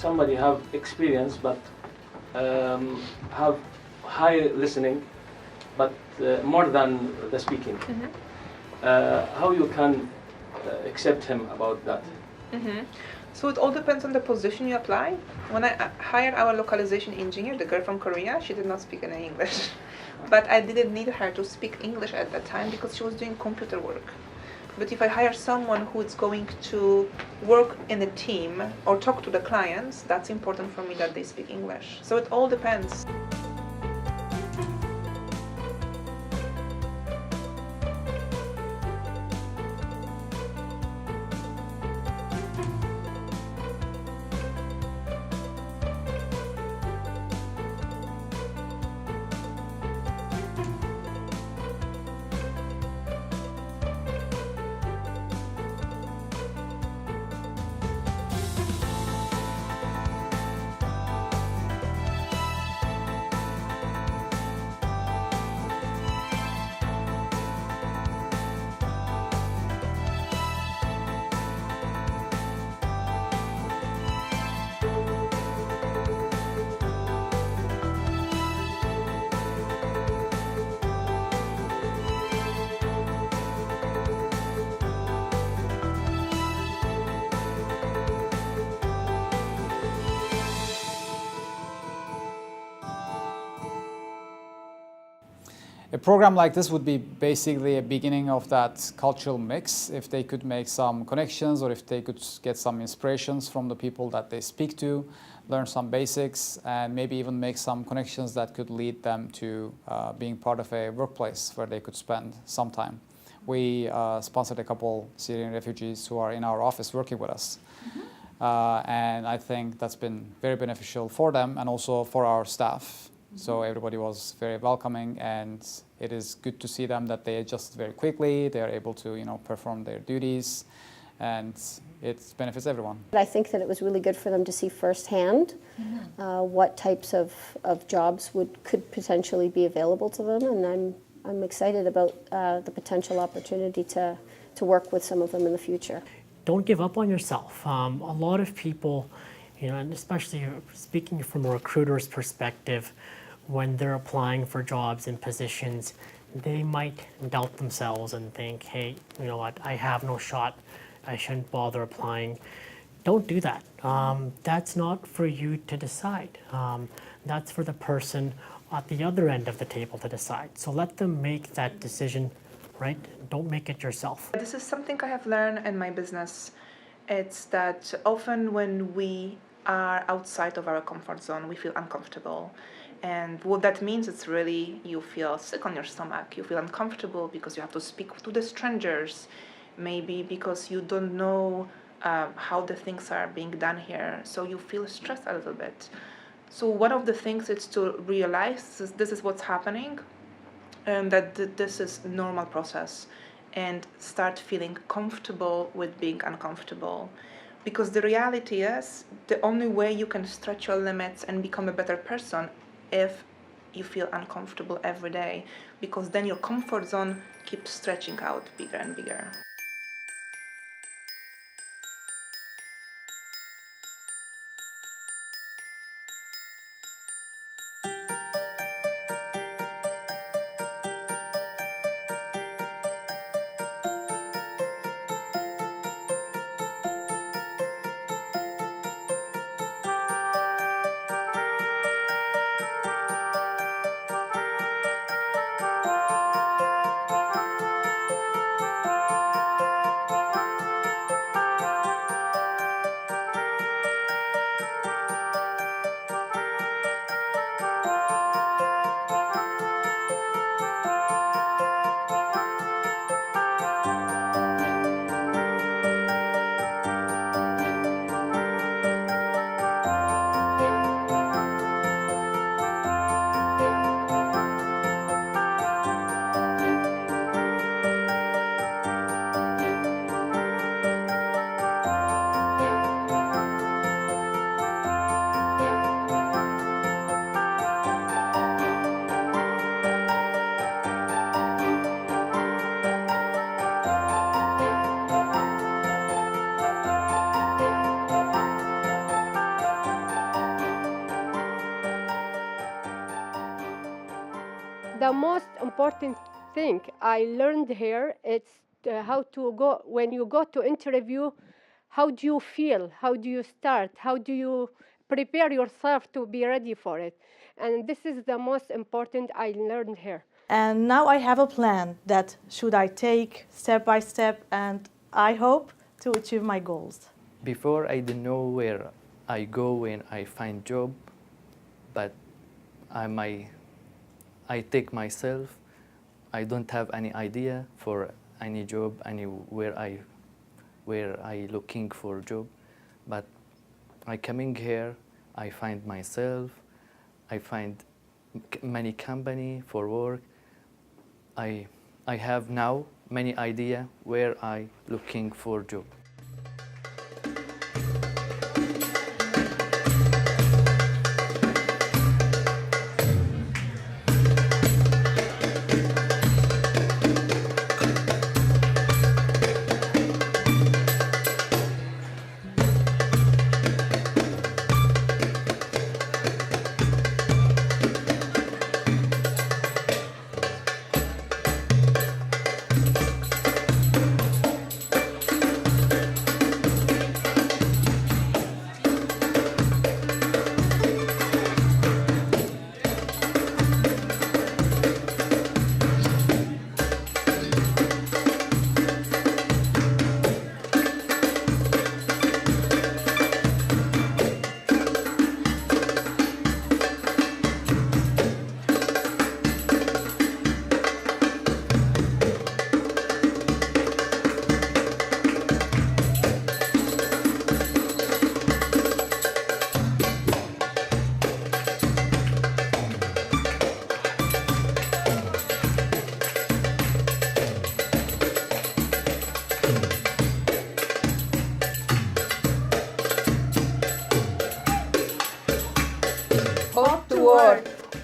somebody have experience but have high listening, but more than the speaking. How you can accept him about that? So it all depends on the position you apply. When I hired our localization engineer, the girl from Korea, she did not speak any English. But I didn't need her to speak English at that time because she was doing computer work. But if I hire someone who is going to work in a team or talk to the clients, that's important for me that they speak English. So it all depends. A program like this would be basically a beginning of that cultural mix. If they could make some connections or if they could get some inspirations from the people that they speak to, learn some basics, and maybe even make some connections that could lead them to being part of a workplace where they could spend some time. We sponsored a couple Syrian refugees who are in our office working with us. And I think that's been very beneficial for them and also for our staff. So everybody was very welcoming, and it is good to see them that they adjust very quickly. They are able to, perform their duties, and it benefits everyone. I think that it was really good for them to see firsthand what types of jobs could potentially be available to them, and I'm excited about the potential opportunity to work with some of them in the future. Don't give up on yourself. A lot of people, and especially speaking from a recruiter's perspective, when they're applying for jobs and positions, they might doubt themselves and think, hey, you know what, I have no shot, I shouldn't bother applying. Don't do that. That's not for you to decide. That's for the person at the other end of the table to decide. So let them make that decision, right? Don't make it yourself. This is something I have learned in my business. It's that often when we are outside of our comfort zone, we feel uncomfortable. And what that means, it's really, you feel sick on your stomach, you feel uncomfortable because you have to speak to the strangers, maybe because you don't know how the things are being done here, so you feel stressed a little bit. So one of the things is to realize this is what's happening, and that this is a normal process, and start feeling comfortable with being uncomfortable. Because the reality is, the only way you can stretch your limits and become a better person if you feel uncomfortable every day, because then your comfort zone keeps stretching out bigger and bigger. the most important thing I learned here, it's how to go, when you go to interview, how do you feel? How do you start? How do you prepare yourself to be ready for it? And this is the most important I learned here. And now I have a plan that should I take step by step, and I hope to achieve my goals. Before, I didn't know where I go when I find job, but I take myself. I don't have any idea for any job, where I looking for job, but I coming here, I find myself, I find many company for work. I have now many idea where I looking for job.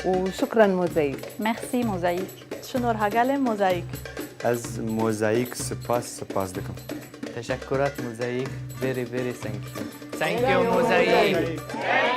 وشكرا موزايك. Merci MOSAIC. شنو رهقالي موزايك. از موزايك سپاس دکم. تشکرات موزايك. Very thank you. Thank you موزايك.